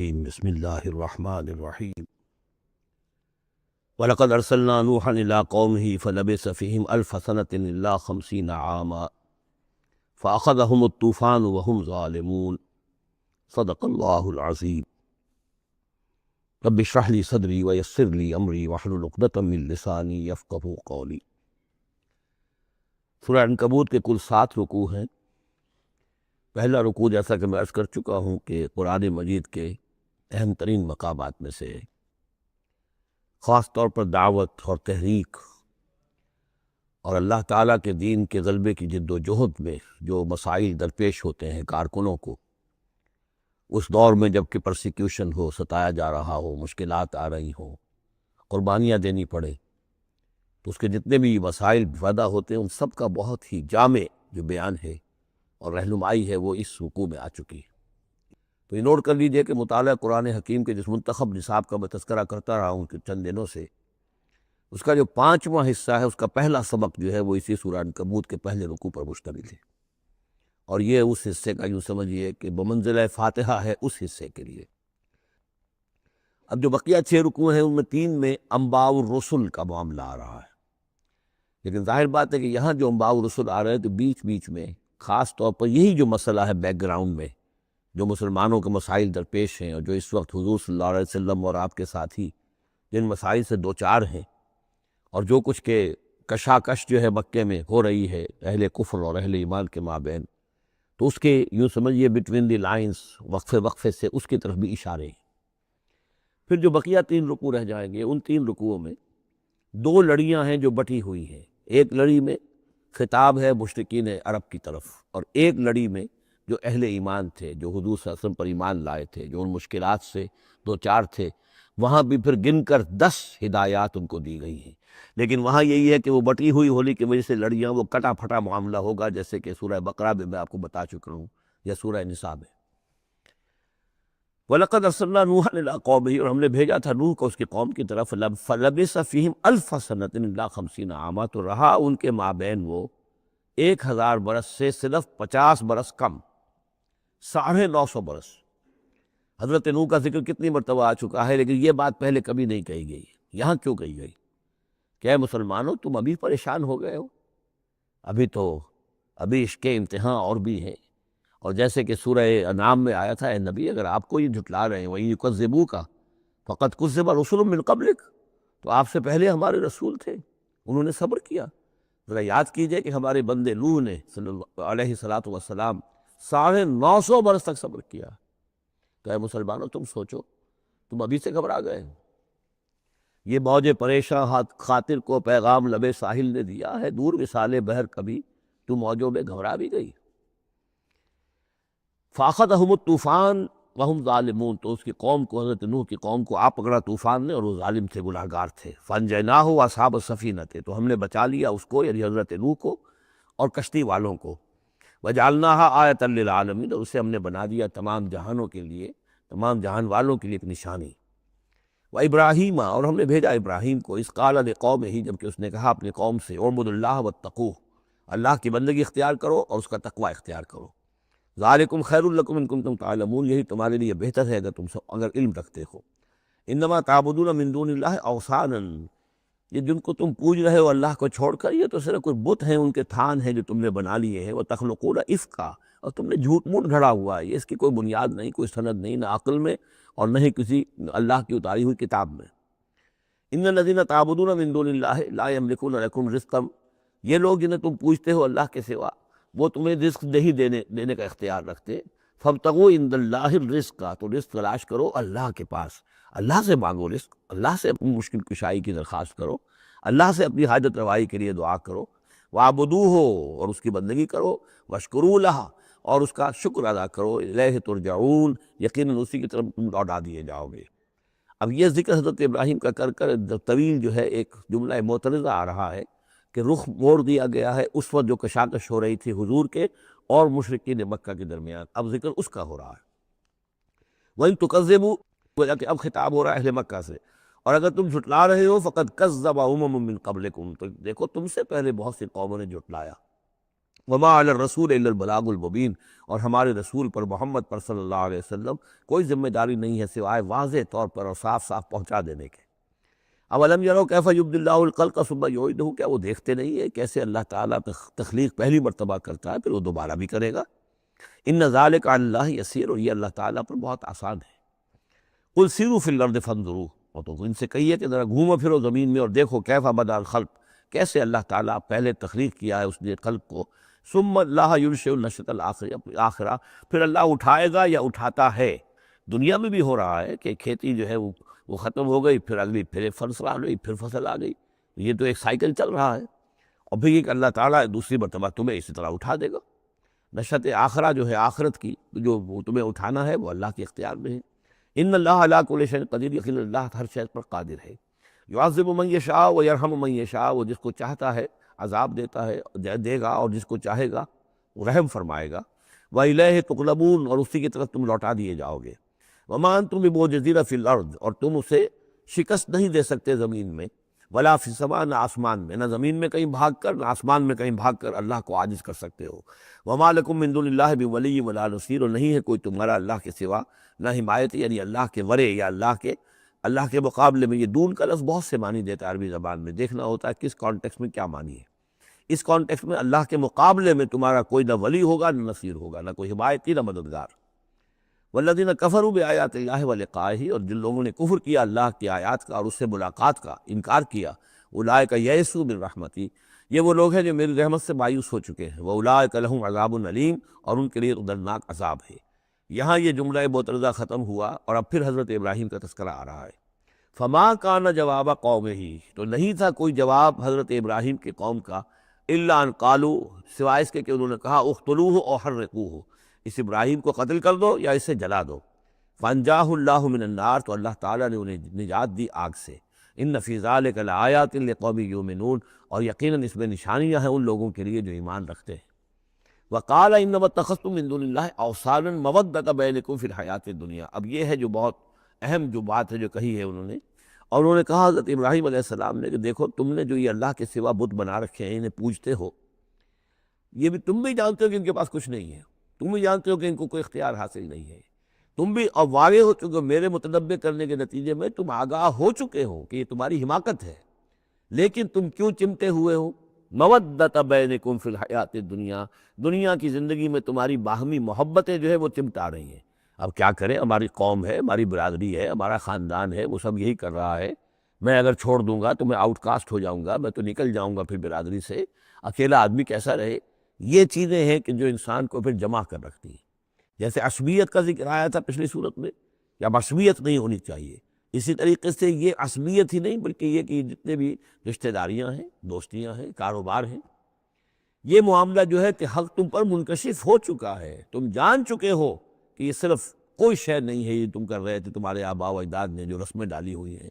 بسم اللہ الرحمن الرحیم وَلَقَدْ أَرْسَلْنَا نُوحًا إِلَىٰ قَوْمِهِ فَلَبِثَ فِيهِمْ أَلْفَ سَنَةٍ إِلَّا 50 عَامًا فَأَخَذَهُمُ الطُّوفَانُ وَهُمْ ظَالِمُونَ صدق اللہ العظیم۔ رب اشرح لي صدری ويسر لي أمری واحلل عقدۃ من لسانی یفقہوا قولی۔ سورہ عنکبوت کے کل 7 رکوع ہیں۔ پہلا رکوع جیسا کہ میں عرض کر چکا ہوں کہ قرآن مجید کے اہم ترین مقامات میں سے ہے، خاص طور پر دعوت اور تحریک اور اللہ تعالیٰ کے دین کے غلبے کی جد و جہد میں جو مسائل درپیش ہوتے ہیں کارکنوں کو، اس دور میں جب کہ پرسیکیوشن ہو، ستایا جا رہا ہو، مشکلات آ رہی ہوں، قربانیاں دینی پڑے، تو اس کے جتنے بھی مسائل پیدا ہوتے ہیں ان سب کا بہت ہی جامع جو بیان ہے اور رہنمائی ہے وہ اس رکوع میں آ چکی ہے۔ تو یہ نوٹ کر لیجئے کہ مطالعہ قرآن حکیم کے جس منتخب نصاب کا میں تذکرہ کرتا رہا ہوں کہ چند دنوں سے، اس کا جو 5واں حصہ ہے، اس کا پہلا سبق جو ہے وہ اسی سورہ عنکبوت کے پہلے رکوع پر مشتمل ہے، اور یہ اس حصے کا یوں سمجھیے کہ بمنزلہ فاتحہ ہے اس حصے کے لیے۔ اب جو بقیہ 6 رکوع ہیں ان میں 3 میں انباء الرسل کا معاملہ آ رہا ہے، لیکن ظاہر بات ہے کہ یہاں جو انباء الرسل آ رہے ہیں تو بیچ بیچ میں خاص طور پر یہی جو مسئلہ ہے بیک گراؤنڈ میں جو مسلمانوں کے مسائل درپیش ہیں، اور جو اس وقت حضور صلی اللہ علیہ وسلم اور آپ کے ساتھی جن مسائل سے دوچار ہیں، اور جو کچھ کہ کشاکش جو ہے مکے میں ہو رہی ہے اہل کفر اور اہل ایمان کے مابین، تو اس کے یوں سمجھیے بٹوین دی لائنز وقفے وقفے سے اس کی طرف بھی اشارے ہیں۔ پھر جو بقیہ 3 رکوع رہ جائیں گے، ان 3 رکوعوں میں 2 لڑیاں ہیں جو بٹی ہوئی ہیں۔ ایک لڑی میں خطاب ہے مشرکین عرب کی طرف، اور ایک لڑی میں جو اہل ایمان تھے، جو حضور صلی اللہ علیہ وسلم پر ایمان لائے تھے، جو ان مشکلات سے دوچار تھے، وہاں بھی پھر گن کر 10 ہدایات ان کو دی گئی ہیں۔ لیکن وہاں یہی ہے کہ وہ بٹی ہوئی ہولی کی وجہ سے لڑیاں وہ کٹا پھٹا معاملہ ہوگا، جیسے کہ سورہ بقرہ میں آپ کو بتا چکا ہوں یا سورہ نساء میں۔ وَلَقَدْ أَرْسَلْنَا نُوحًا إِلَىٰ قَوْمِهِ، اور ہم نے بھیجا تھا نوح کو اس کی قوم کی طرف، فَلَبِثَ فِيهِمْ أَلْفَ سَنَةٍ إِلَّا 50 عَامًا، تو رہا ان کے مابین وہ 1000 برس سے صرف 50 برس کم، 950 برس۔ حضرت نوح کا ذکر کتنی مرتبہ آ چکا ہے، لیکن یہ بات پہلے کبھی نہیں کہی گئی، یہاں کیوں کہی گئی کہ اے مسلمانوں تم ابھی پریشان ہو گئے ہو، ابھی عشق امتحان اور بھی ہیں۔ اور جیسے کہ سورہ انعام میں آیا تھا، اے نبی اگر آپ کو یہ جھٹلا رہے ہیں وَإِن يُكَذِّبُوكَ فَقَدْ كُذِّبَ رُسُلٌ مِّن قَبْلِكَ، تو آپ سے پہلے ہمارے رسول تھے، انہوں نے صبر کیا۔ ذرا یاد کیجئے کہ ہمارے بندے نوح نے صلی اللہ علیہ السلام 950 برس تک صبر کیا۔ تو اے مسلمانوں تم سوچو، تم ابھی سے گھبرا گئے ہو۔ یہ موج پریشاں خاطر کو پیغام لبے ساحل نے دیا ہے، دور وصال بحر کبھی تو موجوں میں گھبرا بھی گئی۔ فَأَخَذَهُمُ الطُّوفَانُ وَهُمْ ظَالِمُونَ، تو اس کی قوم کو، حضرت نوح کی قوم کو آ پکڑا طوفان نے، اور وہ ظالم تھے، گناہگار تھے۔ فَأَنجَيْنَاهُ وَأَصْحَابَ السَّفِينَةِ، تو ہم نے بچا لیا اس کو یعنی حضرت نوح کو اور کشتی والوں کو۔ وَجَعَلْنَاهَا آیَةً لِّلْعَالَمِينَ، اور اسے ہم نے بنا دیا تمام جہانوں کے لیے، تمام جہان والوں کے لیے ایک نشانی۔ وَإِبْرَاهِيمَ، اور ہم نے بھیجا ابراہیم کو، اذ قال لقومہ، جب کہ اس نے کہا اپنی قوم سے، اعبدوا اللہ واتقوہ، اللہ کی بندگی اختیار کرو اور اس کا تقوی اختیار کرو۔ ذالکم خیر لکم ان کنتم تعلمون، یہی تمہارے لیے بہتر ہے اگر تم سب اگر علم رکھتے ہو۔ انما تعبدون من دون اللہ اوثانا، یہ جن کو تم پوج رہے ہو اللہ کو چھوڑ کر، یہ تو صرف کوئی بت ہیں، ان کے تھان ہیں جو تم نے بنا لیے ہیں۔ وتخلقون افکا، اور تم نے جھوٹ موٹ گھڑا ہوا ہے، یہ اس کی کوئی بنیاد نہیں، کوئی سند نہیں، نہ عقل میں اور نہ ہی کسی اللہ کی اتاری ہوئی کتاب میں۔ ان الذین تعبدون من دون اللہ لا یملکون لکم رزقا، یہ لوگ جنہیں تم پوجتے ہو اللہ کے سوا، وہ تمہیں رزق نہیں دینے کا اختیار رکھتے۔ فابتغوا عند اللہ الرزق، تو رزق تلاش کرو اللہ کے پاس، اللہ سے مانگو رزق، اللہ سے اپنی مشکل کشائی کی درخواست کرو، اللہ سے اپنی حاجت روائی کے لیے دعا کرو۔ وَاعْبُدُوهُ، اور اس کی بندگی کرو، وَاشْكُرُوا لَهُ، اور اس کا شکر ادا کرو، الیہ ترجعون، یقیناً اسی کی طرف تم لوٹا دیے جاؤ گے۔ اب یہ ذکر حضرت ابراہیم کا کر کر طویل جو ہے ایک جملہ معترضہ آ رہا ہے کہ رخ موڑ دیا گیا ہے اس وقت جو کشاکش ہو رہی تھی حضور کے اور مشرکین مکہ کے درمیان، اب ذکر اس کا ہو رہا ہے۔ وَإِن تُكَذِّبُوا، گویا کہ اب خطاب ہو رہا ہے اہل مکہ سے، اور اگر تم جھٹلا رہے ہو فَقَدْ كَذَّبَ أُمَمٌ مِّن قَبْلِكُمْ، تو دیکھو تم سے پہلے بہت سی قوموں نے جھٹلایا۔ وما علی الرسول الا البلاغ المبین، اور ہمارے رسول پر محمد پر صلی اللہ علیہ وسلم کوئی ذمہ داری نہیں ہے سوائے واضح طور پر اور صاف صاف پہنچا دینے کے۔ اولم یروا کیف یبدی اللہ الخلق ثم یعیدہ، کیا وہ دیکھتے نہیں ہے کیسے اللہ تعالیٰ تخلیق پہلی مرتبہ کرتا ہے پھر وہ دوبارہ بھی کرے گا۔ ان ذلک علی اللہ یسیر، اور یہ اللہ تعالیٰ پر بہت آسان ہے۔ قل سیروا فی الارض فانظروا، اور تو ان سے کہیے کہ ذرا گھومو پھرو زمین میں اور دیکھو کیف بدا الخلق، کیسے اللہ تعالیٰ پہلے تخلیق کیا ہے اس نے خلق کو، ثم اللہ ينشئ النشأة الآخرہ، پھر اللہ اٹھائے گا یا اٹھاتا ہے۔ دنیا میں بھی ہو رہا ہے کہ کھیتی جو ہے وہ ختم ہو گئی، پھر اگلی پھر فصل آ گئی، پھر فصل آ گئی، یہ تو ایک سائیکل چل رہا ہے، اور پھر یہ کہ اللہ تعالیٰ دوسری مرتبہ تمہیں اسی طرح اٹھا دے گا۔ نشأۃ آخرہ جو ہے آخرت کی، جو وہ تمہیں اٹھانا ہے وہ اللہ کے اختیار میں ہے۔ ان اللہ علی کل شیء قدیر، یقین اللہ ہر شے پر قادر ہے۔ یعذب من یشاء ویرحم من یشاء، وہ جس کو چاہتا ہے عذاب دیتا ہے دے گا، اور جس کو چاہے گا وہ رحم فرمائے گا۔ وَإِلَيْهِ تُقْلَبُونَ، اور اسی کی طرف تم لوٹا دیے جاؤ گے۔ وَمَا أَنْتُمْ بِمُعْجِزِينَ فِي الْأَرْضِ، اور تم اسے شکست نہیں دے سکتے زمین میں، ولا فی السماء، نہ آسمان میں، نہ زمین میں کہیں بھاگ کر نہ آسمان میں کہیں بھاگ کر اللہ کو عاجز کر سکتے ہو۔ وَمَا لَكُم مِّن دُونِ اللَّهِ بِوَلِيٍّ وَلَا نَصِيرٍ، اور نہیں ہے کوئی تمہارا اللہ کے سوا نہ حمایت، یعنی اللہ کے ورے یا اللہ کے مقابلے میں۔ یہ دون کا لفظ بہت سے معنی دیتا ہے عربی زبان میں، دیکھنا ہوتا ہے کس کانٹیکس میں کیا معنی ہے۔ اس کانٹیکس میں اللہ کے مقابلے میں تمہارا کوئی نہ ولی ہوگا نہ نصیر ہوگا، نہ کوئی حمایتی نہ مددگار۔ والذین کفروا بآیات اللہ ولقائہ، اور جن لوگوں نے کفر کیا اللہ کی آیات کا اور اس سے ملاقات کا انکار کیا، اولئک یئسوا من رحمتی، یہ وہ لوگ ہیں جو میری رحمت سے مایوس ہو چکے ہیں۔ واولئک لہم عذاب علیم، اور ان کے لیے دردناک عذاب ہے۔ یہاں یہ جملہ معترضہ ختم ہوا اور اب پھر حضرت ابراہیم کا تذکرہ آ رہا ہے۔ فما کان جواب قومہ، تو نہیں تھا کوئی جواب حضرت ابراہیم کی قوم کا، الا ان قالوا، سوائے اس کے کہ انہوں نے کہا اقتلوہ او حرقوہ، اس ابراہیم کو قتل کر دو یا اسے جلا دو۔ فانجاہ اللہ من النار، تو اللہ تعالیٰ نے انہیں نجات دی آگ سے۔ ان فی ذلک لآیات لقوم یؤمنون، اور یقیناً اس میں نشانیاں ہیں ان لوگوں کے لیے جو ایمان رکھتے ہیں۔ وقال انما اتخذتم من دون اللہ اوثانا مودۃ بینکم فی الحیاۃ الدنیا، اب یہ ہے جو بہت اہم جو بات ہے جو کہی ہے انہوں نے، اور انہوں نے کہا حضرت ابراہیم علیہ السلام نے کہ دیکھو تم نے جو یہ اللہ کے سوا بت بنا رکھے ہیں، انہیں پوجتے ہو، یہ بھی تم بھی جانتے ہو کہ ان کے پاس کچھ نہیں ہے، تم بھی جانتے ہو کہ ان کو کوئی اختیار حاصل نہیں ہے، تم بھی اب واقع ہو چکے ہو، میرے متنبع کرنے کے نتیجے میں تم آگاہ ہو چکے ہو کہ یہ تمہاری حماقت ہے، لیکن تم کیوں چمٹے ہوئے ہو؟ مودۃ بینکم فی الحیات الدنیا، دنیا کی زندگی میں تمہاری باہمی محبتیں جو ہے وہ چمٹا رہی ہیں۔ اب کیا کریں، ہماری قوم ہے، ہماری برادری ہے، ہمارا خاندان ہے، وہ سب یہی کر رہا ہے، میں اگر چھوڑ دوں گا تو میں آؤٹ کاسٹ ہو جاؤں گا، میں تو نکل جاؤں گا پھر برادری سے، اکیلا آدمی کیسا رہے۔ یہ چیزیں ہیں کہ جو انسان کو پھر جمع کر رکھتی ہیں۔ جیسے عصبیت کا ذکر آیا تھا پچھلی صورت میں، کہ اب عصبیت نہیں ہونی چاہیے، اسی طریقے سے یہ عصبیت ہی نہیں بلکہ یہ کہ جتنے بھی رشتہ داریاں ہیں، دوستیاں ہیں، کاروبار ہیں، یہ معاملہ جو ہے کہ حق تم پر منکشف ہو چکا ہے، تم جان چکے ہو کہ یہ صرف کوئی شے نہیں ہے، یہ تم کر رہے تھے تمہارے آباء و اجداد نے جو رسمیں ڈالی ہوئی ہیں،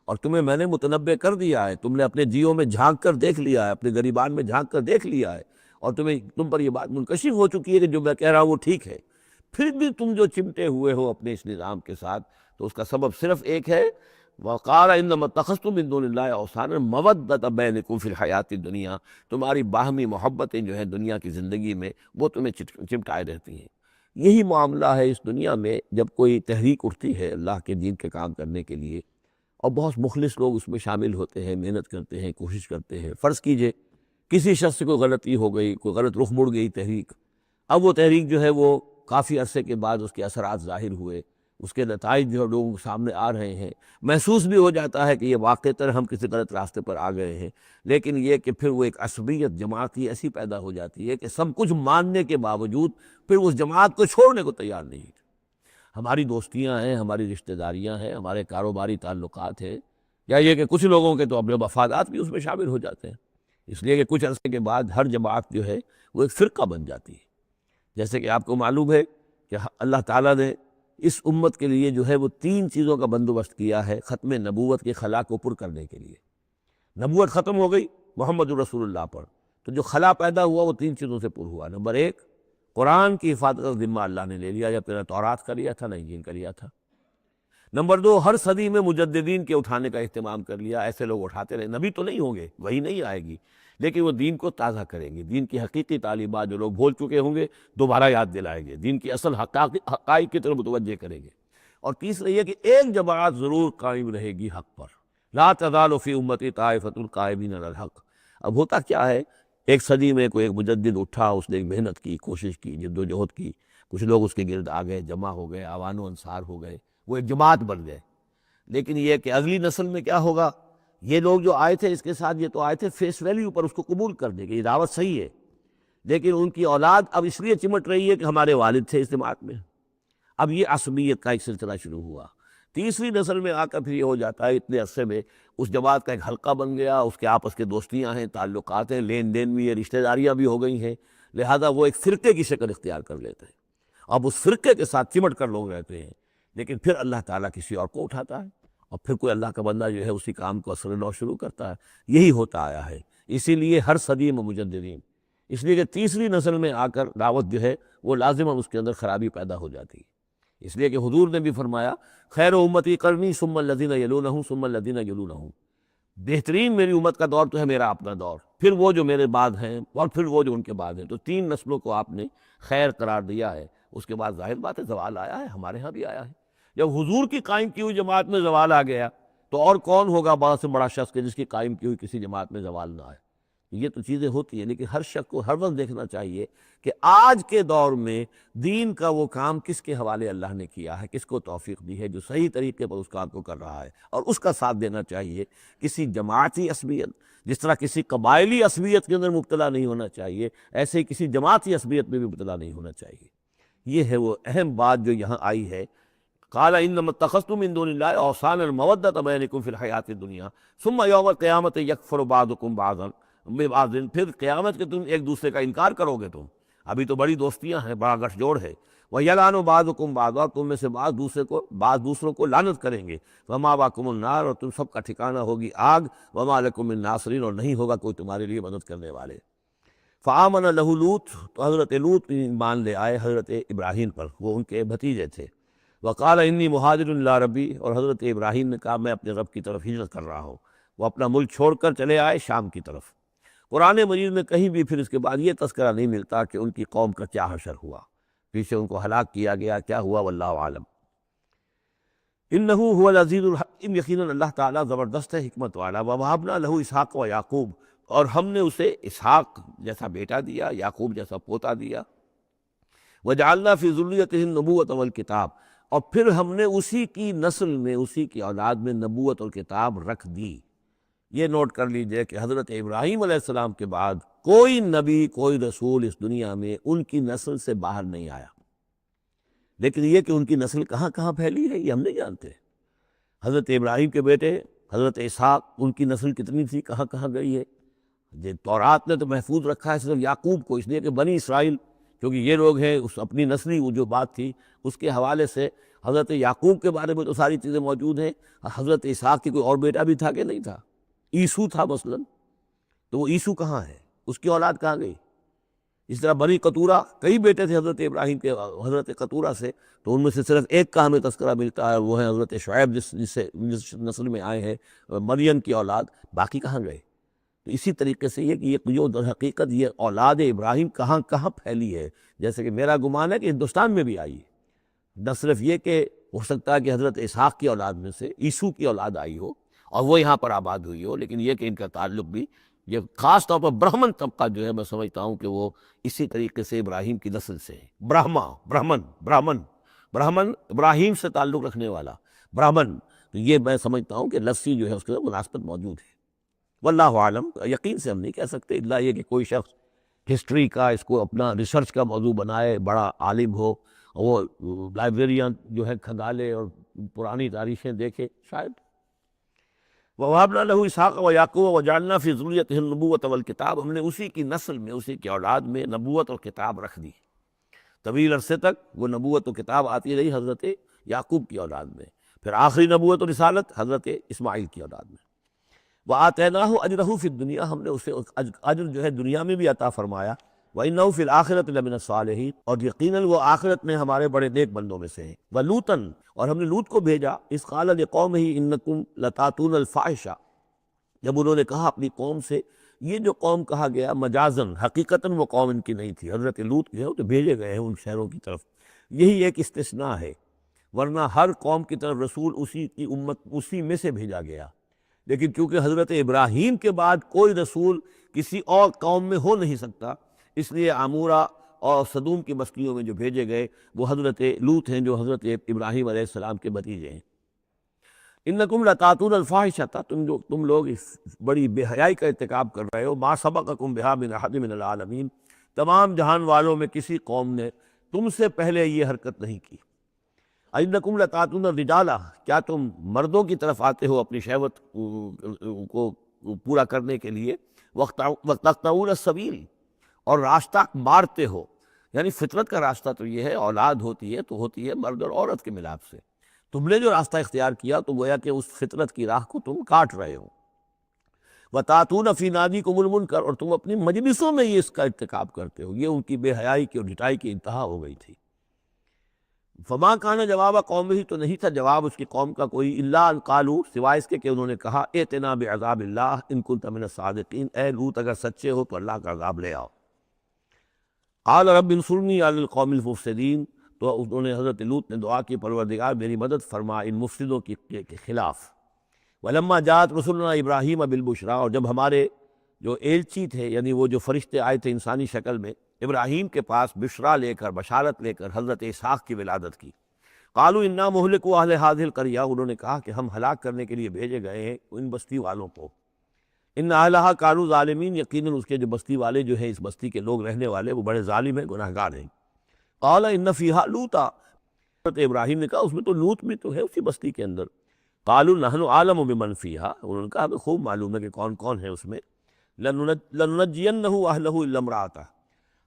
اور تمہیں میں نے متنبع کر دیا ہے، تم نے اپنے جیوں میں جھانک کر دیکھ لیا ہے، اپنے گریبان میں جھانک کر دیکھ لیا ہے، اور تم پر یہ بات منکشف ہو چکی ہے کہ جو میں کہہ رہا ہوں وہ ٹھیک ہے، پھر بھی تم جو چمٹے ہوئے ہو اپنے اس نظام کے ساتھ، تو اس کا سبب صرف ایک ہے، وقال انما اتخذتم من دون اللہ اوثانا مودۃ بینکم فی الحیات الدنیا، تمہاری باہمی محبتیں جو ہیں دنیا کی زندگی میں وہ تمہیں چمٹائے رہتی ہیں۔ یہی معاملہ ہے اس دنیا میں، جب کوئی تحریک اٹھتی ہے اللہ کے دین کے کام کرنے کے لیے، اور بہت مخلص لوگ اس میں شامل ہوتے ہیں، محنت کرتے ہیں، کوشش کرتے ہیں۔ فرض کیجئے کسی شخص سے کوئی غلطی ہو گئی، کوئی غلط رخ مڑ گئی تحریک، اب وہ تحریک جو ہے وہ کافی عرصے کے بعد اس کے اثرات ظاہر ہوئے، اس کے نتائج جو لوگوں کے سامنے آ رہے ہیں، محسوس بھی ہو جاتا ہے کہ یہ واقعتاً ہم کسی غلط راستے پر آ گئے ہیں، لیکن یہ کہ پھر وہ ایک عصبیت جماعتی ایسی پیدا ہو جاتی ہے کہ سب کچھ ماننے کے باوجود پھر اس جماعت کو چھوڑنے کو تیار نہیں۔ ہماری دوستیاں ہیں، ہماری رشتہ داریاں ہیں، ہمارے کاروباری تعلقات ہیں، یا یہ کہ کچھ لوگوں کے تو اپنے مفادات بھی اس میں شامل ہو جاتے ہیں، اس لیے کہ کچھ عرصے کے بعد ہر جماعت جو ہے وہ ایک فرقہ بن جاتی ہے۔ جیسے کہ آپ کو معلوم ہے کہ اللہ تعالیٰ نے اس امت کے لیے جو ہے وہ 3 چیزوں کا بندوبست کیا ہے ختم نبوت کے خلا کو پر کرنے کے لیے۔ نبوت ختم ہو گئی محمد الرسول اللہ پر، تو جو خلا پیدا ہوا وہ 3 چیزوں سے پر ہوا۔ نمبر 1، قرآن کی حفاظت کا ذمہ اللہ نے لے لیا، یا پھر تورات کا لیا تھا نہ انجیل کا لیا تھا۔ نمبر 2، ہر صدی میں مجددین کے اٹھانے کا اہتمام کر لیا، ایسے لوگ اٹھاتے رہے، نبی تو نہیں ہوں گے، وہی نہیں آئے گی، لیکن وہ دین کو تازہ کریں گے، دین کی حقیقی تعلیمات جو لوگ بھول چکے ہوں گے دوبارہ یاد دلائیں گے، دین کی اصل حقائق کی طرف متوجہ کریں گے۔ اور تیسرا یہ کہ ایک جماعت ضرور قائم رہے گی حق پر، لا تزال فی امتی طائفۃ قائمین علی الحق۔ اب ہوتا کیا ہے، ایک صدی میں کوئی ایک مجدد اٹھا، اس نے محنت کی، کوشش کی، جد و جہد کی، کچھ لوگ اس کے گرد آ گئے، جمع ہو گئے، اعوان و انصار ہو گئے، وہ ایک جماعت بن گئے۔ لیکن یہ کہ اگلی نسل میں کیا ہوگا، یہ لوگ جو آئے تھے اس کے ساتھ، یہ تو آئے تھے فیس ویلیو پر اس کو قبول کرنے کے، یہ دعوت صحیح ہے، لیکن ان کی اولاد اب اس لیے چمٹ رہی ہے کہ ہمارے والد تھے اس جماعت میں۔ اب یہ عصبیت کا ایک سلسلہ شروع ہوا۔ تیسری نسل میں آ کر پھر یہ ہو جاتا ہے، اتنے عرصے میں اس جماعت کا ایک حلقہ بن گیا، اس کے آپس کے دوستیاں ہیں، تعلقات ہیں، لین دین بھی ہے، رشتہ داریاں بھی ہو گئی ہیں، لہذا وہ ایک فرقے کی شکل اختیار کر لیتے ہیں۔ اب اس فرقے کے ساتھ چمٹ کر لوگ رہتے ہیں، لیکن پھر اللہ تعالیٰ کسی اور کو اٹھاتا ہے، اور پھر کوئی اللہ کا بندہ جو ہے اسی کام کو اثر نو شروع کرتا ہے۔ یہی ہوتا آیا ہے، اسی لیے ہر صدی میں مجددین، اس لیے کہ تیسری نسل میں آ کر دعوت جو ہے وہ لازماً اس کے اندر خرابی پیدا ہو جاتی ہے۔ اس لیے کہ حضور نے بھی فرمایا، خیر امتی قرنی ثم الذین یلونہم ثم الذین یلونہم، بہترین میری امت کا دور تو ہے میرا اپنا دور، پھر وہ جو میرے بعد ہیں، اور پھر وہ جو ان کے بعد ہیں۔ تو تین نسلوں کو آپ نے خیر قرار دیا ہے۔ اس کے بعد ظاہر بات ہے زوال آیا ہے، ہمارے ہاں بھی آیا ہے۔ جب حضور کی قائم کی ہوئی جماعت میں زوال آ گیا تو اور کون ہوگا بڑا سے بڑا شخص کہ جس کی قائم کی ہوئی کسی جماعت میں زوال نہ آئے۔ یہ تو چیزیں ہوتی ہیں، لیکن ہر شخص کو ہر وقت دیکھنا چاہیے کہ آج کے دور میں دین کا وہ کام کس کے حوالے اللہ نے کیا ہے، کس کو توفیق دی ہے جو صحیح طریقے پر اس کام کو کر رہا ہے، اور اس کا ساتھ دینا چاہیے۔ کسی جماعتی عصبیت، جس طرح کسی قبائلی عصبیت کے اندر مبتلا نہیں ہونا چاہیے، ایسے ہی کسی جماعتی عصبیت میں بھی مبتلا نہیں ہونا چاہیے۔ یہ ہے وہ اہم بات جو یہاں آئی ہے۔ قال انما اتخذتم من دون اللہ اوثانا مودۃ بینکم فی الحیاۃ الدنیا ثم یوم القیامۃ یکفر بعضکم بعضا ببعض، پھر قیامت کے تم ایک دوسرے کا انکار کرو گے، تم ابھی تو بڑی دوستیاں ہیں، بڑا گٹھ جوڑ ہے، وَيَلْعَنُ بَعْضُكُمْ بَعْضًا، تم میں سے بعض دوسروں کو لعنت کریں گے، وَمَأْوَاكُمُ النَّارُ، اور تم سب کا ٹھکانہ ہوگی آگ، وَمَا لَكُم مِّن نَاصِرِينَ، اور نہیں ہوگا کوئی تمہارے لیے مدد کرنے والے۔ فآمن لہ لوط، تو حضرت لوط ایمان لے آئے حضرت ابراہیم پر، وہ ان کے بھتیجے تھے۔ وقال انی مہاجر الی ربی، اور حضرت ابراہیم نے کہا میں اپنے رب کی طرف ہجرت کر رہا ہوں۔ وہ اپنا ملک چھوڑ کر چلے آئے شام کی طرف۔ قرآن مجید میں کہیں بھی پھر اس کے بعد یہ تذکرہ نہیں ملتا کہ ان کی قوم کا کیا حشر ہوا، پیچھے ان کو ہلاک کیا گیا، کیا ہوا، واللہ عالم۔ انہ هو العزیز الحکیم، یقیناً اللہ تعالیٰ زبردست ہے، حکمت والا۔ ووہبنا لہ اسحاق و یعقوب، اور ہم نے اسے اسحاق جیسا بیٹا دیا، یعقوب جیسا پوتا دیا۔ وجعلنا فی ذریتہ النبوۃ والکتاب، اور پھر ہم نے اسی کی نسل میں، اسی کی اولاد میں نبوت اور کتاب رکھ دی۔ یہ نوٹ کر لیجئے کہ حضرت ابراہیم علیہ السلام کے بعد کوئی نبی، کوئی رسول اس دنیا میں ان کی نسل سے باہر نہیں آیا، لیکن یہ کہ ان کی نسل کہاں کہاں پھیلی ہے یہ ہم نہیں جانتے۔ حضرت ابراہیم کے بیٹے حضرت اسحاق، ان کی نسل کتنی تھی، کہاں کہاں گئی ہے۔ یہ تورات نے تو محفوظ رکھا ہے صرف یعقوب کو، اس لیے کہ بنی اسرائیل کیونکہ یہ لوگ ہیں، اس اپنی نسلی وہ جو بات تھی اس کے حوالے سے حضرت یعقوب کے بارے میں تو ساری چیزیں موجود ہیں۔ حضرت اسحاق کی کوئی اور بیٹا بھی تھا کہ نہیں تھا، عیسو تھا مثلا، تو وہ عیسو کہاں ہے، اس کی اولاد کہاں گئی۔ اس طرح بنی قطورہ، کئی بیٹے تھے حضرت ابراہیم کے حضرت قطورہ سے، تو ان میں سے صرف ایک کا ہمیں تذکرہ ملتا ہے، وہ ہے حضرت شعیب جس نسل میں آئے ہیں، مریم کی اولاد، باقی کہاں گئے۔ تو اسی طریقے سے یہ کہ یہ جو در حقیقت یہ اولاد ابراہیم کہاں کہاں پھیلی ہے، جیسے کہ میرا گمان ہے کہ ہندوستان میں بھی آئی ہے۔ نہ صرف یہ کہ ہو سکتا ہے کہ حضرت اسحاق کی اولاد میں سے عیسو کی اولاد آئی ہو اور وہ یہاں پر آباد ہوئی ہو، لیکن یہ کہ ان کا تعلق بھی یہ خاص طور پر برہمن طبقہ جو ہے، میں سمجھتا ہوں کہ وہ اسی طریقے سے ابراہیم کی نسل سے ہے۔ برہمن ابراہیم سے تعلق رکھنے والا برہمن، تو یہ میں سمجھتا ہوں کہ لفظی جو ہے اس کے مناسبت موجود ہے۔ واللہ عالم، یقین سے ہم نہیں کہہ سکتے، الا یہ کہ کوئی شخص ہسٹری کا اس کو اپنا ریسرچ کا موضوع بنائے، بڑا عالم ہو، وہ لائبریریاں جو ہے کھنگالے اور پرانی تاریخیں دیکھے، شاید۔ وَوَهَبْنَا لَهُ إِسْحَاقَ وَيَعْقُوبَ وَجَعَلْنَا فِي ذُرِّيَّتِهِ النُّبُوَّةَ وَالْكِتَابَ، ہم نے اسی کی نسل میں، اسی کی اولاد میں نبوت اور کتاب رکھ دی۔ طویل عرصے تک وہ نبوت و کتاب آتی رہی حضرت یعقوب کی اولاد میں، پھر آخری نبوت و رسالت حضرت اسماعیل کی اولاد میں۔ وَآتَيْنَاهُ أَجْرَهُ فِي الدُّنْيَا، ہم نے اسے اجر جو ہے دنیا میں بھی عطا فرمایا۔ وَإِنَّهُ فِي الْآخِرَةِ لَمِنَ الصَّالِحِينَ، اور یقیناً وہ آخرت میں ہمارے بڑے نیک بندوں میں سے ہیں۔ وَلُوطًا، اور ہم نے لوط کو بھیجا، إِذْ قَالَ لِقَوْمِهِ إِنَّكُمْ لَتَأْتُونَ الْفَاحِشَةَ، جب انہوں نے کہا اپنی قوم سے یہ جو قوم کہا گیا مجازن، حقیقتاً وہ قوم ان کی نہیں تھی، حضرت لوط جو ہے وہ تو بھیجے گئے ہیں ان شہروں کی طرف، یہی ایک استثناء ہے، ورنہ ہر قوم کی طرف رسول اسی کی امت اسی میں سے بھیجا گیا۔ لیکن چونکہ حضرت ابراہیم کے بعد کوئی رسول کسی اور قوم میں ہو نہیں سکتا، اس لیے عمورہ اور صدوم کی بستیوں میں جو بھیجے گئے وہ حضرت لوط ہیں جو حضرت ابراہیم علیہ السلام کے بھتیجے ہیں۔ انکم لتاتون الفاحشۃ، تم لوگ اس بڑی بے حیائی کا ارتکاب کر رہے ہو، ما سبقکم بہا من احد من العالمین، تمام جہان والوں میں کسی قوم نے تم سے پہلے یہ حرکت نہیں کی۔ انکم لتاتون الرجال، کیا تم مردوں کی طرف آتے ہو اپنی شہوت کو پورا کرنے کے لیے، وتقطعون السبیل، اور راستہ مارتے ہو، یعنی فطرت کا راستہ تو یہ ہے، اولاد ہوتی ہے تو ہوتی ہے مرد اور عورت کے ملاپ سے، تم نے جو راستہ اختیار کیا تو گویا کہ اس فطرت کی راہ کو تم کاٹ رہے ہو۔ وَتَأْتُونَ فِي نَادِيكُمُ الْمُنكَرَ، اور تم اپنی مجلسوں میں یہ اس کا ارتکاب کرتے ہو۔ یہ ان کی بے حیائی کی اور ڈٹائی کی انتہا ہو گئی تھی۔ فما کان جواب قومہ، تو نہیں تھا جواب اس کی قوم کا کوئی، الا ان قالوا، سوائے اس کے کہ انہوں نے کہا ائتنا بعذاب اللہ ان کنت من الصادقین، اے لوط اگر سچے ہو تو اللہ کا عذاب لے آؤ۔ قال رب انصرنی علی القوم المفسدین، تو انہوں نے حضرت لوط نے دعا کی پروردگار میری مدد فرما ان مفسدوں کے خلاف۔ ولما جاءت رسلنا ابراہیم بالبشریٰ، اور جب ہمارے جو ایلچی تھے یعنی وہ جو فرشتے آئے تھے انسانی شکل میں ابراہیم کے پاس بشرا لے کر، بشارت لے کر حضرت اسحاق کی ولادت کی، قالوا انا مہلکو اہل ہذہ القریہ، انہوں نے کہا کہ ہم ہلاک کرنے کے لیے بھیجے گئے ہیں ان بستی والوں کو، ان اہلہا کانوا ظالمین، یقیناً اس کے جو بستی والے جو ہیں، اس بستی کے لوگ رہنے والے وہ بڑے ظالم ہیں، گناہ گار ہیں۔ قال ان فیہا لوطا، حضرت ابراہیم نے کہا اس میں تو لوط بھی تو ہے اسی بستی کے اندر۔ قالوا نحن اعلم بمن فیہا، انہوں نے کہا ہمیں خوب معلوم ہے کہ کون کون ہے اس میں۔ لننجینہ اہلہ الا امرأتہ،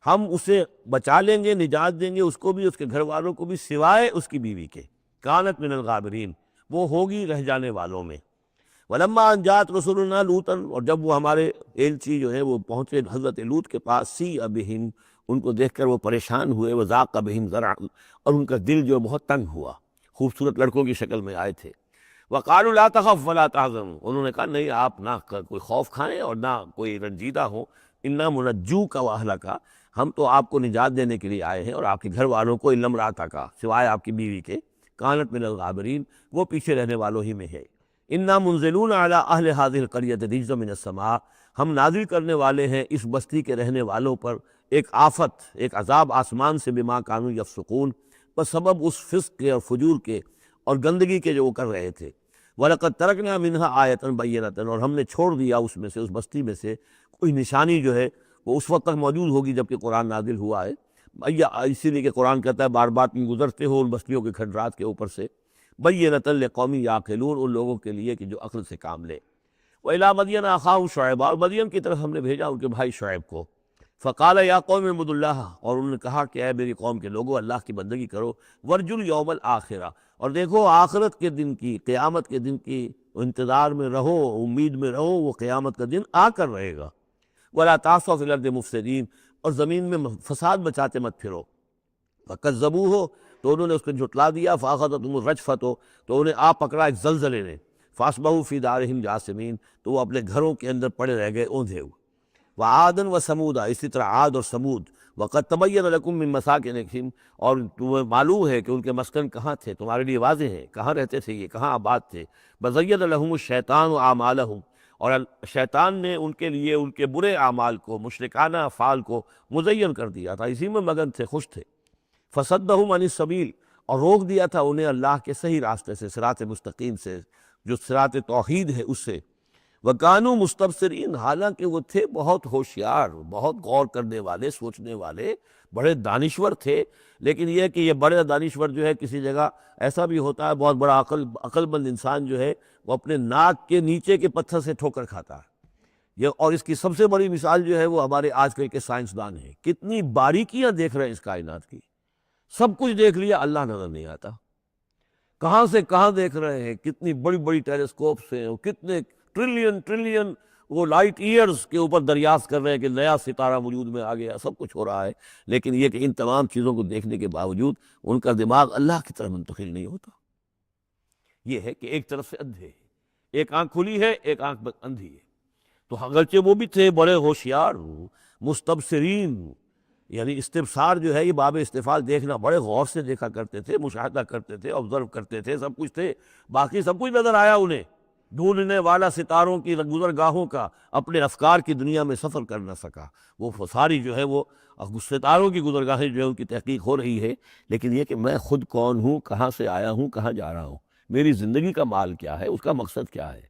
ہم اسے بچا لیں گے، نجات دیں گے اس کو بھی، اس کے گھر والوں کو بھی، سوائے اس کی بیوی کے، کانت من الغابرین، وہ ہوگی رہ جانے والوں میں۔ ولما ان جاءت رسلنا لوطا، اور جب وہ ہمارے ایلچی جو ہے وہ پہنچے حضرت لوط کے پاس، سیء بہم، ان کو دیکھ کر وہ پریشان ہوئے، وضاق بہم ذرعا، اور ان کا دل جو بہت تنگ ہوا، خوبصورت لڑکوں کی شکل میں آئے تھے۔ وقالوا لا تخف ولا تحزن، انہوں نے کہا نہیں آپ نہ کوئی خوف کھائیں اور نہ کوئی رنجیدہ ہو، انا منجوک واہلک، ہم تو آپ کو نجات دینے کے لیے آئے ہیں اور آپ کے گھر والوں کو، الا امرأتک، سوائے آپ کی بیوی کے، کانت من الغابرین، وہ پیچھے رہنے والوں ہی میں ہے۔ انا منزلون علی اہل ہذہ القریۃ رجزا من السماء، ہم نازل کرنے والے ہیں اس بستی کے رہنے والوں پر ایک آفت، ایک عذاب آسمان سے، بما کانوا یفسقون، بسبب اس فسق کے اور فجور کے اور گندگی کے جو وہ کر رہے تھے۔ وَلَقَدْ تَرَكْنَا مِنْهَا آیَةً بَيِّنَةً، اور ہم نے چھوڑ دیا اس میں سے، اس بستی میں سے کوئی نشانی جو ہے وہ اس وقت تک موجود ہوگی جب کہ قرآن نازل ہوا ہے، اسی لیے کہ قرآن کہتا ہے بار بار تم گزرتے ہو ان بستیوں کے کھنڈرات کے اوپر سے، بَيِّنَةً لِقَوْمٍ يَعْقِلُونَ، ان لوگوں کے لیے کہ جو عقل سے کام لے۔ وَإِلَىٰ مَدْيَنَ أَخَاهُمْ شُعَيْبًا، اور مدین کی طرف ہم نے بھیجا ان کے بھائی شعیب کو، فقال یا قوم اعبدوا اللہ، اور انہوں نے کہا کہ اے میری قوم کے لوگوں اللہ کی بندگی کرو، وارجوا الیوم الآخرہ، اور دیکھو آخرت کے دن کی، قیامت کے دن کی انتظار میں رہو، امید میں رہو، وہ قیامت کا دن آ کر رہے گا۔ ولا تعثوا فی الارض مفسدین، اور زمین میں فساد مچاتے مت پھرو۔ فکذبوہ، تو انہوں نے اس کو جھٹلا دیا، فاخذتہم الرجفۃ، تو انہیں آ پکڑا ایک زلزلے نے، فاصبحوا فی دارہم جاثمین، تو وہ اپنے گھروں کے اندر پڑے رہ گئے اوندھے ہوئے۔ وعادا وثمودا، اسی طرح عاد اور سمود، وقد تبین لکم من مساکنہم، اور تمہیں معلوم ہے کہ ان کے مسکن کہاں تھے، تمہارے لیے واضح ہیں کہاں رہتے تھے یہ، کہاں آباد تھے۔ بزین لہم الشیطان اعمالہم، اور شیطان نے ان کے لیے ان کے برے اعمال کو، مشرکانہ افعال کو مزین کر دیا تھا، اسی میں مگن تھے، خوش تھے۔ فصدہم عن السبیل، اور روک دیا تھا انہیں اللہ کے صحیح راستے سے، صراط مستقیم سے، جو صراط توحید ہے اس سے۔ وَكَانُوا مُسْتَبْصِرِينَ، حالانکہ وہ تھے بہت ہوشیار، بہت غور کرنے والے، سوچنے والے، بڑے دانشور تھے، لیکن یہ کہ یہ بڑے دانشور جو ہے کسی جگہ ایسا بھی ہوتا ہے، بہت بڑا عقل مند انسان جو ہے وہ اپنے ناک کے نیچے کے پتھر سے ٹھوکر کھاتا ہے۔ یہ، اور اس کی سب سے بڑی مثال جو ہے وہ ہمارے آج کل کے سائنسدان ہیں، کتنی باریکیاں دیکھ رہے ہیں اس کائنات کی، سب کچھ دیکھ لیا، اللہ نظر نہیں آتا، کہاں سے کہاں دیکھ رہے ہیں، کتنی بڑی بڑی ٹیلیسکوپس ہیں، کتنے ٹریلین وہ لائٹ ایئرز کے اوپر دریافت کر رہے ہیں کہ نیا ستارہ وجود میں آ گیا، سب کچھ ہو رہا ہے، لیکن یہ کہ ان تمام چیزوں کو دیکھنے کے باوجود ان کا دماغ اللہ کی طرف منتقل نہیں ہوتا۔ یہ ہے کہ ایک طرف سے اندھے، ایک آنکھ کھلی ہے، ایک آنکھ اندھی ہے۔ تو اگرچہ وہ بھی تھے بڑے ہوشیار مستبصرین، یعنی استبصار جو ہے یہ باب استفال، دیکھنا بڑے غور سے دیکھا کرتے تھے، مشاہدہ کرتے تھے، آبزرو کرتے تھے، سب کچھ تھے، باقی سب کچھ نظر آیا انہیں، ڈھونڈنے والا ستاروں کی گزرگاہوں کا اپنے افکار کی دنیا میں سفر کر نہ سکا۔ وہ ساری جو ہے وہ ستاروں کی گزرگاہیں جو ہے ان کی تحقیق ہو رہی ہے، لیکن یہ کہ میں خود کون ہوں، کہاں سے آیا ہوں، کہاں جا رہا ہوں، میری زندگی کا مال کیا ہے، اس کا مقصد کیا ہے؟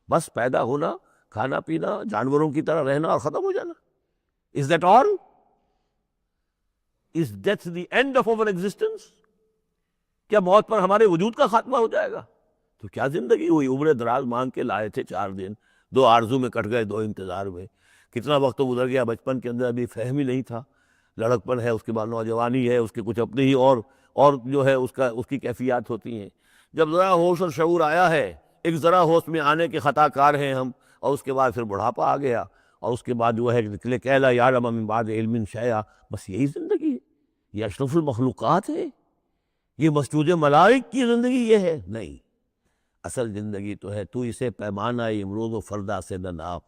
بس پیدا ہونا، کھانا پینا، جانوروں کی طرح رہنا اور ختم ہو جانا۔ Is that all? Is death the end of our existence? کیا موت پر ہمارے وجود کا خاتمہ ہو جائے گا؟ تو کیا زندگی ہوئی؟ عمر دراز مانگ کے لائے تھے 4 دن، 2 آرزو میں کٹ گئے، 2 انتظار میں، کتنا وقت تو گزر گیا، بچپن کے اندر ابھی فہم ہی نہیں تھا، لڑکپن ہے، اس کے بعد نوجوانی ہے، اس کے کچھ اپنے ہی اور جو ہے اس کی کیفیات ہوتی ہیں۔ جب ذرا ہوش اور شعور آیا ہے، ایک ذرا ہوش میں آنے کے خطا کار ہیں ہم، اور اس کے بعد پھر بڑھاپا آ گیا، اور اس کے بعد جو ہے نکلے کیلا یعلم من بعد علم شیئا، بس یہی زندگی ہے، یہ اشرف المخلوقات ہے، یہ مسجود ملائک کی زندگی یہ ہے؟ نہیں، اصل زندگی تو ہے تو اسے پیمانہ امروز و فردا سے نہ ناپ،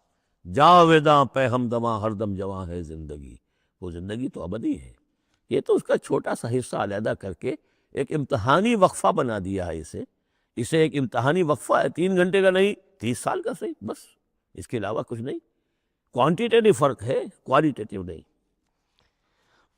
جاویداں پہ ہمدماں ہر دم جواں ہے زندگی، وہ زندگی تو ابدی ہے۔ یہ تو اس کا چھوٹا سا حصہ علیحدہ کر کے ایک امتحانی وقفہ بنا دیا ہے، اسے ایک امتحانی وقفہ ہے، 3 گھنٹے کا نہیں، 30 سال کا صحیح، بس اس کے علاوہ کچھ نہیں۔ کوانٹیٹیو فرق ہے، کوالیٹیٹیو نہیں۔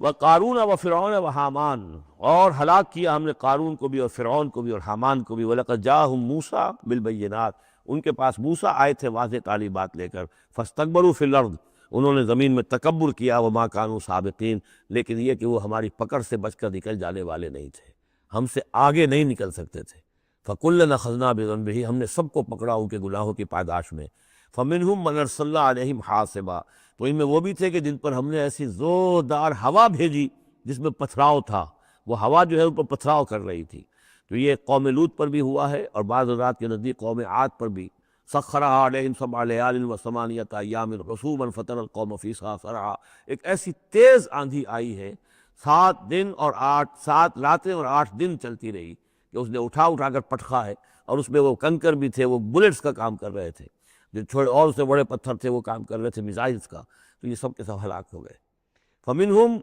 وَقَارُونَ وَفِرْعَوْنَ وَحَامَانَ، اور ہلاک کیا ہم نے قارون کو بھی اور فرعون کو بھی اور حامان کو بھی۔ وَلَقَدْ جَاءَهُم مُوسَىٰ بِالْبَيِّنَاتِ، ان کے پاس موسیٰ آئے تھے واضح تعلیمات لے کر۔ فَاسْتَكْبَرُوا فِي الْأَرْضِ، انہوں نے زمین میں تکبر کیا، وَمَا كَانُوا سَابِقِينَ، لیکن یہ کہ وہ ہماری پکڑ سے بچ کر نکل جانے والے نہیں تھے، ہم سے آگے نہیں نکل سکتے تھے۔ فَكُلًّا أَخَذْنَا بِذَنبِهِ، ہم نے سب کو پکڑا ان کے گناہوں کی پاداش میں۔ فَمِنْهُم مَّنْ أَرْسَلْنَا عَلَيْهِمْ حَاصِبًا، تو ان میں وہ بھی تھے کہ جن پر ہم نے ایسی زوردار ہوا بھیجی جس میں پتھراؤ تھا، وہ ہوا جو ہے ان پر پتھراؤ کر رہی تھی۔ تو یہ قوم لوط پر بھی ہوا ہے، اور بعض حضرات کے نزدیک قوم عاد پر بھی۔ سخرها عليهم 7 ليال و8 أيام حسوما فترى القوم فيها صرعا، ایک ایسی تیز آندھی آئی ہے، 7 دن اور 7 راتیں اور 8 دن چلتی رہی، کہ اس نے اٹھا کر پٹخا ہے، اور اس میں وہ کنکر بھی تھے، وہ بلٹس کا کام کر رہے تھے، جو چھوڑے اور سے بڑے پتھر تھے وہ کام کر رہے تھے میزائلز کا، تو یہ سب کے سب ہلاک ہو گئے۔ فمنہم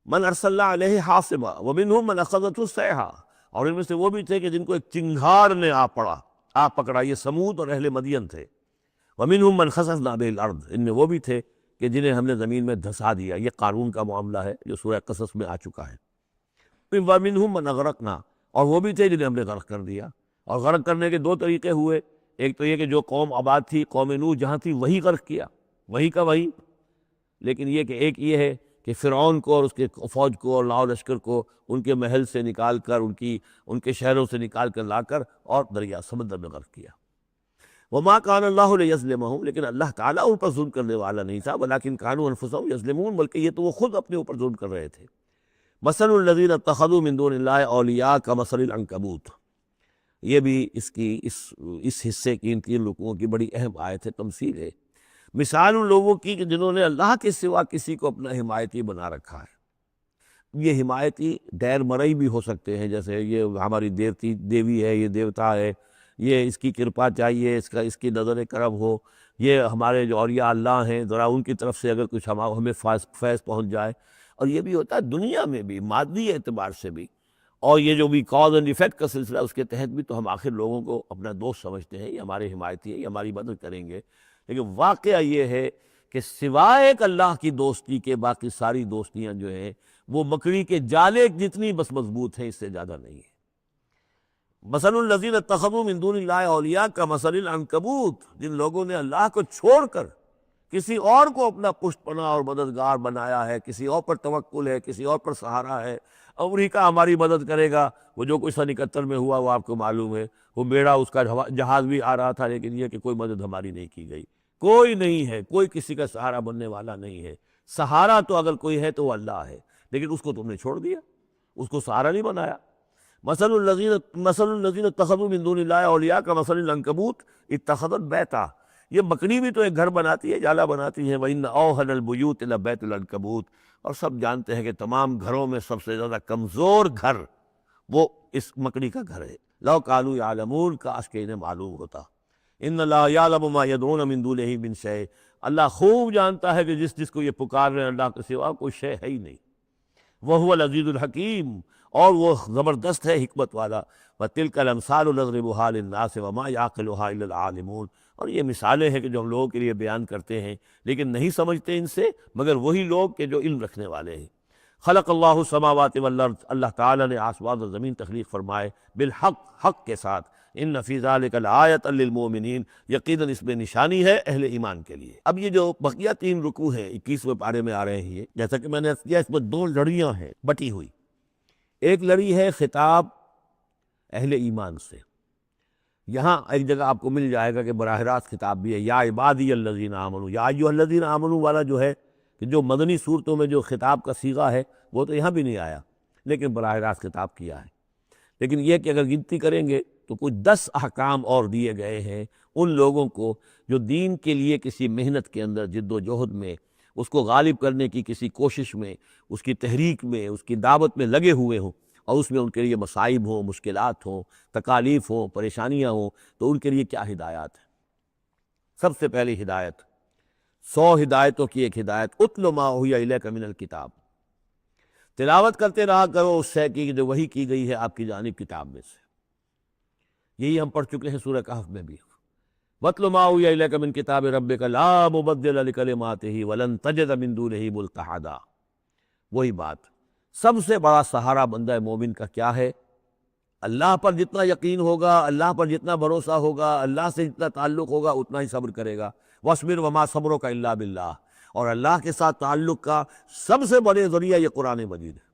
من ارسلنا علیہ حاصبا ومنہم من اخذته الصیحہ، اور ان میں سے وہ بھی تھے کہ جن کو ایک چنگھار نے آ پکڑا، یہ سمود اور اہل مدین تھے۔ ومنہم من خسفنا بہ الارض، ان میں وہ بھی تھے کہ جنہیں ہم نے زمین میں دھسا دیا، یہ قارون کا معاملہ ہے جو سورہ قصص میں آ چکا ہے۔ ومنہم من اغرقنا، اور وہ بھی تھے جنہیں ہم نے غرق کر دیا، اور غرق کرنے کے 2 طریقے ہوئے، ایک تو یہ کہ جو قوم آباد تھی، قوم نوح جہاں تھی وہی غرق کیا، وہی کا وہی، لیکن یہ کہ ایک یہ ہے کہ فرعون کو اور اس کے فوج کو اور لاؤ لشکر کو ان کے محل سے نکال کر، ان کے شہروں سے نکال کر لا کر اور دریا سمندر میں غرق کیا۔ وما كان الله ليظلمهم، لیکن اللہ تعالیٰ ان پر ظلم کرنے والا نہیں تھا، ولكن كانوا انفسهم يظلمون، بلکہ یہ تو وہ خود اپنے اوپر ظلم کر رہے تھے۔ مثل الذين اتخذوا من دون الله اولیاء كمثل العنكبوت، یہ بھی اس حصے کی ان 3 رکوعوں کی بڑی اہم آیت ہے، تمثیل ہے۔ مثال ان لوگوں کی کہ جنہوں نے اللہ کے سوا کسی کو اپنا حمایتی بنا رکھا ہے۔ یہ حمایتی غیر مرئی بھی ہو سکتے ہیں، جیسے یہ ہماری دیوی ہے، یہ دیوتا ہے، یہ اس کی کرپا چاہیے، اس کی نظر کرم ہو، یہ ہمارے جو اولیاء اللہ ہیں، ذرا ان کی طرف سے اگر کچھ ہمیں فیض پہنچ جائے۔ اور یہ بھی ہوتا ہے دنیا میں بھی، مادی اعتبار سے بھی، اور یہ جو بھی کاز اینڈ ایفیکٹ کا سلسلہ، اس کے تحت بھی تو ہم آخر لوگوں کو اپنا دوست سمجھتے ہیں، یہ ہمارے حمایتی ہے، یہ ہماری مدد کریں گے، لیکن واقعہ یہ ہے کہ سوائے ایک اللہ کی دوستی کے باقی ساری دوستیاں جو ہیں وہ مکڑی کے جالے جتنی بس مضبوط ہیں، اس سے زیادہ نہیں ہے۔ مثل الذین اتخذوا من دون اللہ اولیاء کمثل العنکبوت، جن لوگوں نے اللہ کو چھوڑ کر کسی اور کو اپنا پشت پناہ اور مددگار بنایا ہے، کسی اور پر توکل ہے، کسی اور پر سہارا ہے، امریکہ ہماری مدد کرے گا۔ وہ جو کچھ 71 میں ہوا وہ آپ کو معلوم ہے، وہ بیڑا اس کا جہاز بھی آ رہا تھا، لیکن یہ کہ کوئی مدد ہماری نہیں کی گئی، کوئی نہیں ہے، کوئی کسی کا سہارا بننے والا نہیں ہے۔ سہارا تو اگر کوئی ہے تو وہ اللہ ہے، لیکن اس کو تم نے چھوڑ دیا، اس کو سہارا نہیں بنایا۔ مثل الذین اتخذوا من دون اللہ اولیاء کمثل العنکبوت اتخذت بیتا، یہ مکڑی بھی تو ایک گھر بناتی ہے، جالا بناتی ہے۔ وَإِنَّ أَوْهَنَ الْبُيُوتِ لَبَيْتُ الْعَنكَبُوتِ، اور سب جانتے ہیں کہ تمام گھروں میں سب سے زیادہ کمزور گھر وہ اس مکڑی کا گھر ہے۔ لَوْ كَانُوا يَعْلَمُونَ، کاش کہ انہیں معلوم ہوتا۔ ان اللہ یعلم ما یدعون من دونہ من شیء، اللہ خوب جانتا ہے کہ جس کو یہ پکار رہے ہیں اللہ کے سوا کوئی شے ہے ہی نہیں۔ وَهُوَ الْعَزِيزُ الْحَكِيمُ، اور وہ زبردست ہے حکمت والا۔ وَتِلْكَ الْأَمْثَالُ نَضْرِبُهَا لِلنَّاسِ وَمَا يَعْقِلُهَا إِلَّا الْعَالِمُونَ، اور یہ مثالیں ہیں کہ جو ہم لوگوں کے لیے بیان کرتے ہیں لیکن نہیں سمجھتے ان سے مگر وہی لوگ کہ جو علم رکھنے والے ہیں۔ خلق اللہ السماوات والارض، اللہ تعالیٰ نے آسمان و زمین تخلیق فرمائے بالحق، حق کے ساتھ۔ ان فی ذلک لآیۃ للمؤمنین، یقیناً اس میں نشانی ہے اہل ایمان کے لیے۔ اب یہ جو بقیہ 3 رکوع ہیں 21ویں پارے میں آ رہے ہیں، یہ جیسا کہ میں نے کیا اس میں 2 لڑیاں ہیں بٹی ہوئی۔ ایک لڑی ہے خطاب اہل ایمان سے، یہاں ایک جگہ آپ کو مل جائے گا کہ براہ راست خطاب بھی ہے، یا عبادی الذین آمنوا، یا ایھا الذین آمنوا والا جو ہے کہ جو مدنی صورتوں میں جو خطاب کا صیغہ ہے وہ تو یہاں بھی نہیں آیا لیکن براہ راست خطاب کیا ہے۔ لیکن یہ کہ اگر گنتی کریں گے تو کچھ 10 احکام اور دیے گئے ہیں ان لوگوں کو جو دین کے لیے کسی محنت کے اندر جد و جہد میں، اس کو غالب کرنے کی کسی کوشش میں، اس کی تحریک میں، اس کی دعوت میں لگے ہوئے ہوں، اور اس میں ان کے لیے مصائب ہوں، مشکلات ہوں، تکالیف ہوں، پریشانیاں ہوں، تو ان کے لیے کیا ہدایات ہیں۔ سب سے پہلی ہدایت، 100 ہدایتوں کی ایک ہدایت، اتل ما اوحی الیک من الکتاب، تلاوت کرتے رہا کرو اس شے کی جو وحی کی گئی ہے آپ کی جانب کتاب میں سے۔ یہی ہم پڑھ چکے ہیں سورہ کہف میں بھی، وَاتْلُ مَا أُوحِیَ إِلَيْكَ مِن کِتَابِ رَبِّكَ لَا مُبَدِّلَ لِکَلِمَاتِهِ وَلَن تَجِدَ مِن دُونِهِ مُلْتَحَدًا۔ وہی بات، سب سے بڑا سہارا بندہ مومن کا کیا ہے؟ اللہ پر جتنا یقین ہوگا، اللہ پر جتنا بھروسہ ہوگا، اللہ سے جتنا تعلق ہوگا اتنا ہی صبر کرے گا۔ وَاصْبِرْ وَمَا صَبْرُكَ إِلَّا بِاللَّهِ، اور اللہ کے ساتھ تعلق کا سب سے بڑے ذریعہ یہ قرآن مجید ہے۔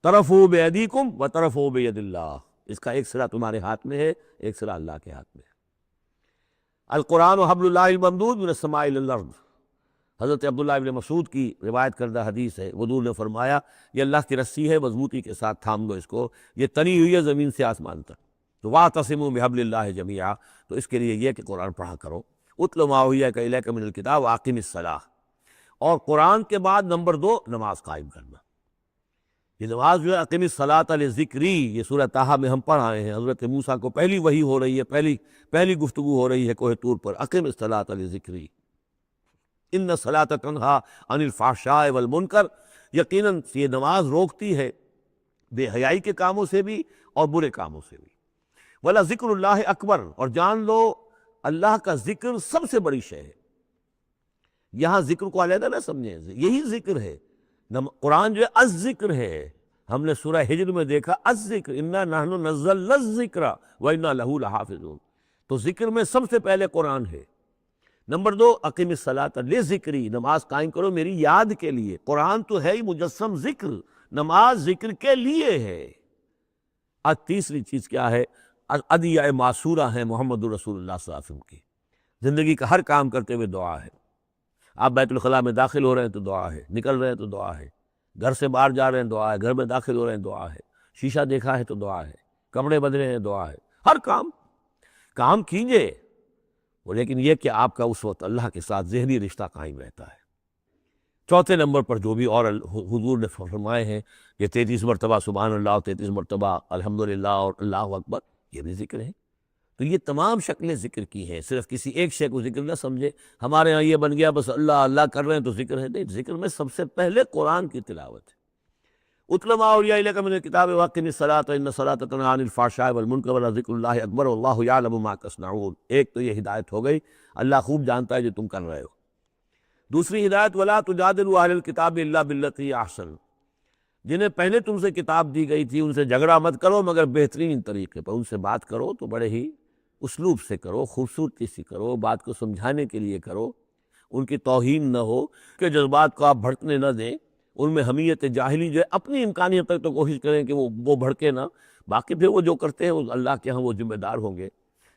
طرفوا بِأَيْدِيكُمْ وَطَرَفُوا بِيَدِ اللَّهِ، اس کا ایک سرا تمہارے ہاتھ میں ہے، ایک سرا اللہ کے ہاتھ میں ہے۔ القرآن حبل اللہ الممدود من السماء الی الارض، حضرت عبداللہ ابن مسعود کی روایت کردہ حدیث ہے، حضور نے فرمایا یہ اللہ کی رسی ہے، مضبوطی کے ساتھ تھام لو اس کو، یہ تنی ہوئی ہے زمین سے آسمان تک۔ تو واعتصموا بحبل اللہ جمیعا، تو اس کے لیے یہ کہ قرآن پڑھا کرو۔ اتل ما اوحی الیک من الکتاب واقم الصلاۃ، اور قرآن کے بعد نمبر 2 نماز قائم کرنا۔ یہ نماز جو ہے اقم الصلاۃ لذکری، یہ سورہ طٰہٰ میں ہم پڑھ آئے ہیں، حضرت موسیٰ کو پہلی وحی ہو رہی ہے، پہلی گفتگو ہو رہی ہے کوہ طور پر، اقم الصلاۃ لذکری ان الصلاۃ تنہیٰ عن الفحشاء والمنکر، یقیناً یہ نماز روکتی ہے بے حیائی کے کاموں سے بھی اور برے کاموں سے بھی۔ وَلَذِکْرُ اللّٰہِ اکبر، اور جان لو اللہ کا ذکر سب سے بڑی شے ہے۔ یہاں ذکر کو علیحدہ نہ سمجھیں، یہی ذکر ہے۔ قرآن جو ہے الذکر ہے، ہم نے سورہ ہجر میں دیکھا الذکر انا نحن نزلنا الذکر وانا لہ لحافظون، تو ذکر میں سب سے پہلے قرآن ہے۔ نمبر 2 اقم الصلاۃ لذکری، نماز قائم کرو میری یاد کے لیے۔ قرآن تو ہے ہی مجسم ذکر، نماز ذکر کے لیے ہے۔ اور تیسری چیز کیا ہے؟ ادعیہ معصورہ ہیں محمد رسول اللہ صلی اللہ علیہ وسلم کی، زندگی کا ہر کام کرتے ہوئے دعا ہے۔ آپ بیت الخلاء میں داخل ہو رہے ہیں تو دعا ہے، نکل رہے ہیں تو دعا ہے، گھر سے باہر جا رہے ہیں دعا ہے، گھر میں داخل ہو رہے ہیں دعا ہے، شیشہ دیکھا ہے تو دعا ہے، کپڑے بدلے ہیں دعا ہے، ہر کام کیجئے، لیکن یہ کہ آپ کا اس وقت اللہ کے ساتھ ذہنی رشتہ قائم رہتا ہے۔ چوتھے نمبر پر جو بھی اور حضور نے فرمائے ہیں کہ 33 مرتبہ سبحان اللہ اور 33 مرتبہ الحمدللہ اور اللہ اکبر، یہ بھی ذکر ہے۔ تو یہ تمام شکلیں ذکر کی ہیں، صرف کسی ایک شے کو ذکر نہ سمجھے ہمارے ہاں یہ بن گیا بس اللہ اللہ کر رہے ہیں تو ذکر ہے، نہیں، ذکر میں سب سے پہلے قرآن کی تلاوت ہے۔ اتل ما اوحی الیک من الکتاب واقم الصلاۃ ان الصلاۃ تنہیٰ عن الفحشاء والمنکر ولذکر اللہ اکبر واللہ یعلم ما تصنعون۔ ایک تو یہ ہدایت ہو گئی، اللہ خوب جانتا ہے جو تم کر رہے ہو۔ دوسری ہدایت ولا تجادلوا اہل الکتاب الا باللتی احسن، جنہیں پہلے تم سے کتاب دی گئی تھی ان سے جھگڑا مت کرو مگر بہترین طریقے پر، ان سے بات کرو تو بڑے ہی اسلوب سے کرو، خوبصورتی سے کرو، بات کو سمجھانے کے لیے کرو، ان کی توہین نہ ہو کہ جذبات کو آپ بھڑکنے نہ دیں، ان میں حمیت جاہلی جو ہے اپنی امکانیت تک تو کوشش کریں کہ وہ بھڑکے نہ، باقی پھر وہ جو کرتے ہیں اللہ کے ہاں وہ ذمہ دار ہوں گے،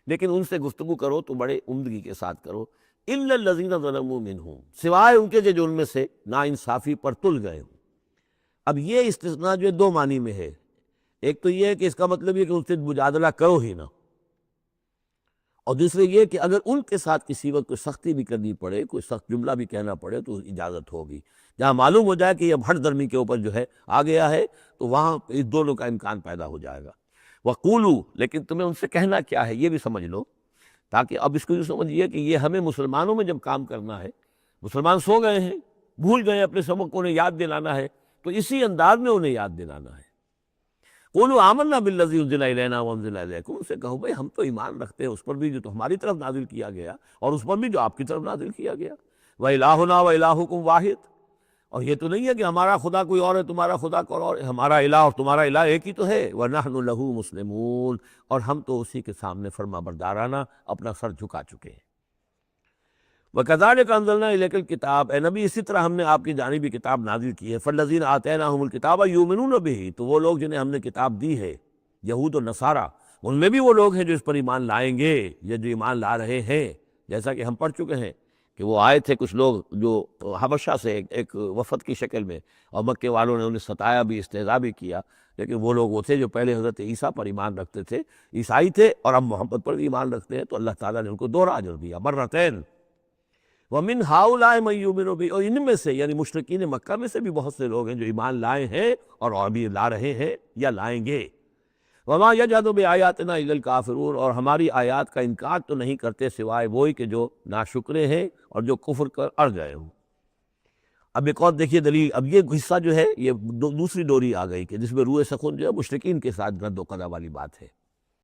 لیکن ان سے گفتگو کرو تو بڑے عمدگی کے ساتھ کرو۔ الا الذین ظلموا منہم، سوائے ان کے جو ان میں سے ناانصافی پر تل گئے ہوں۔ اب یہ استثناء جو ہے 2 معنی میں ہے، ایک تو یہ ہے کہ اس کا مطلب یہ کہ ان سے مجادلہ کرو ہی نہ، اور دوسرے یہ کہ اگر ان کے ساتھ کسی وقت کوئی سختی بھی کرنی پڑے، کوئی سخت جملہ بھی کہنا پڑے تو اجازت ہوگی، جہاں معلوم ہو جائے کہ یہ ہٹ درمی کے اوپر جو ہے آ گیا ہے تو وہاں اس دونوں کا امکان پیدا ہو جائے گا۔ وَقُولُوا، لیکن تمہیں ان سے کہنا کیا ہے یہ بھی سمجھ لو تاکہ اب اس کو یہ سمجھیے کہ یہ ہمیں مسلمانوں میں جب کام کرنا ہے، مسلمان سو گئے ہیں، بھول گئے اپنے سبق کو، انہیں یاد دلانا ہے تو اسی انداز میں انہیں یاد دلانا ہے۔ قولوا آمنا بالذی انزل الینا وانزل الیکم، ان سے کہو بھائی ہم تو ایمان رکھتے ہیں اس پر بھی جو تو ہماری طرف نازل کیا گیا اور اس پر بھی جو آپ کی طرف نازل کیا گیا۔ وَإِلٰہُنَا وَإِلٰہُکُمْ واحد، اور یہ تو نہیں ہے کہ ہمارا خدا کوئی اور ہے تمہارا خدا کوئی اور ہے، ہمارا الہ اور تمہارا الہ ایک ہی تو ہے۔ وَنَحْنُ لَهُ مُسْلِمُونَ، اور ہم تو اسی کے سامنے فرما بردارانہ اپنا سر جھکا چکے ہیں۔ وَكَذَلِكَ أَنزَلْنَا إِلَيْكَ الْكِتَابَ، اے نبی اسی طرح ہم نے آپ کی جانب یہ کتاب نازل کی ہے۔ فَالَّذِينَ آتَيْنَاهُمُ الْكِتَابَ يُؤْمِنُونَ بِهِ، تو وہ لوگ جنہیں ہم نے کتاب دی ہے، یہود و نصارہ، ان میں بھی وہ لوگ ہیں جو اس پر ایمان لائیں گے، یہ جو ایمان لا رہے ہیں۔ جیسا کہ ہم پڑھ چکے ہیں کہ وہ آئے تھے کچھ لوگ جو حبشہ سے ایک وفد کی شکل میں، اور مکے والوں نے انہیں ستایا بھی، استہزاء بھی کیا، لیکن وہ لوگ وہ تھے جو پہلے حضرت عیسیٰ پر ایمان رکھتے تھے، عیسائی تھے، اور اب محمد پر بھی ایمان رکھتے ہیں، تو اللہ تعالیٰ نے ان کو دوہرا اجر دیا، مرتین۔ وَمِنْ هَؤُلَاءِ مَن يُؤْمِنُ بِهِ، اور ان میں سے یعنی مشرکین مکہ میں سے بھی بہت سے لوگ ہیں جو ایمان لائے ہیں اور ابھی لا رہے ہیں یا لائیں گے۔ وَمَا يَجْحَدُ بِآيَاتِنَا إِلَّا الْكَافِرُونَ، اور ہماری آیات کا انکار تو نہیں کرتے سوائے وہی کہ جو ناشکرے ہیں اور جو کفر کر اڑ گئے ہوں۔ اب ایک اور دیکھیے دلیل، اب یہ حصہ جو ہے یہ دوسری ڈوری آ گئی کہ جس میں روئے سخن جو ہے مشرکین کے ساتھ رد و قضا والی بات ہے۔